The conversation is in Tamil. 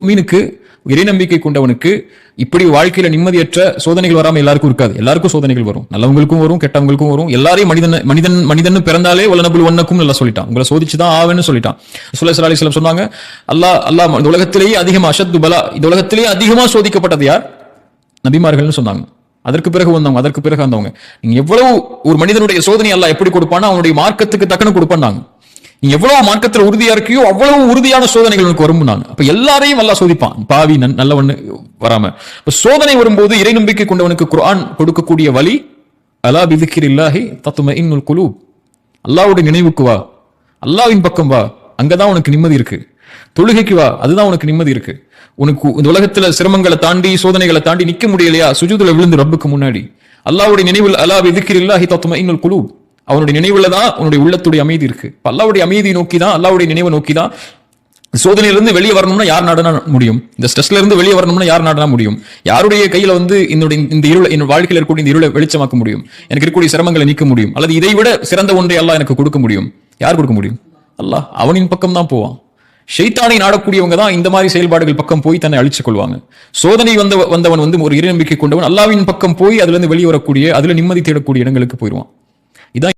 மீனுக்கு இறை நம்பிக்கை கொண்டவனுக்கு இப்படி வாழ்க்கையில நிம்மதியற்ற சோதனைகள் வராம எல்லாருக்கும் இருக்காது. எல்லாருக்கும் சோதனைகள் வரும், நல்லவங்களுக்கும் வரும், கெட்டவங்களுக்கும் வரும். எல்லாரையும் மனிதன் பிறந்தாலே வல்லனபுல் வண்ணக்கும் நல்லா சொல்லிட்டான், உங்களை சோதிச்சுதான் ஆவேன்னு சொல்லிட்டான். ஸல்லல்லாஹு அலைஹி வஸல்லம் சொன்னாங்க, அல்லாஹ் இந்த உலகத்திலேயே அதிகமா அஷத்து பலா, இந்த உலகத்திலேயே அதிகமா சோதிக்கப்பட்டது யார்? நபிமார்கள்னு சொன்னாங்க. அதற்கு பிறகு வந்தவங்க. நீங்க எவ்வளவு ஒரு மனிதனுடைய சோதனை அல்லாஹ் எப்படி கொடுப்பானா அவனுடைய மார்க்கத்துக்கு தக்கன கொடுப்பாங்க. நீ எவ்வளவு மார்க்கத்துல உறுதியா இருக்கியோ அவ்வளவு உறுதியான சோதனைகள் உனக்கு வரும். அப்ப எல்லாரையும் அல்லாஹ் சோதிப்பான், பாவி நல்லவன்னு வராம. இப்ப சோதனை வரும்போது இறை நம்பிக்கை கொண்டவனுக்கு குர்ஆன் கொடுக்கக்கூடிய வழி, அலா பிதிக்ரில்லாஹி தத்மஇன்னுல் குலூப், அல்லாஹ்வுடைய நினைவுக்கு வா, அல்லாஹ்வின் பக்கம் வா, அங்கதான் உனக்கு நிம்மதி இருக்கு. தொழுகைக்கு வா, அதுதான் உனக்கு நிம்மதி இருக்கு. உனக்கு இந்த உலகத்துல சிரமங்களை தாண்டி சோதனைகளை தாண்டி நிக்க முடியலையா, சுஜூதுல விழுந்து ரப்புக்கு முன்னாடி அல்லாஹ்வுடைய நினைவில், அலா பிதிக்ரில்லாஹி தத்மஇன்னுல் குலூப், அவனுடைய நினைவுல தான் உன்னுடைய உள்ளத்துடைய அமைதி இருக்கு. அல்லாஹ்வுடைய அமைதியை நோக்கி தான், அல்லாஹ்வுடைய நினைவை நோக்கி தான். சோதனையிலிருந்து வெளியே வரணும்னா யார் நாடனா முடியும்? இந்த ஸ்ட்ரெஸ்ல இருந்து வெளியே வரணும்னா யார் நாடனா முடியும்? யாருடைய கையில இந்த இருளை, என் வாழ்க்கையில் இருக்கக்கூடிய இந்த இருளை வெளிச்சமாக்க முடியும்? எனக்கு இருக்கக்கூடிய சிரமங்களை நீக்க முடியும்? அல்லது இதை விட சிறந்த ஒன்றை அல்லாஹ் எனக்கு கொடுக்க முடியும்? யார் கொடுக்க முடியும்? அல்லாஹ். அவனின் பக்கம் தான் போவான். ஷைத்தானை நாடக்கூடியவங்க தான் இந்த மாதிரி செயல்பாடுகள் பக்கம் போய் தன்னை அழிச்சுக் கொள்வாங்க. சோதனை வந்தவன் ஒரு இறை நம்பிக்கை கொண்டவன் அல்லாஹ்வின் பக்கம் போய் அதுல இருந்து வெளியே வரக்கூடிய, அதுல நிம்மதி தேடக்கூடிய இடங்களுக்கு போயிடுவான். இதான்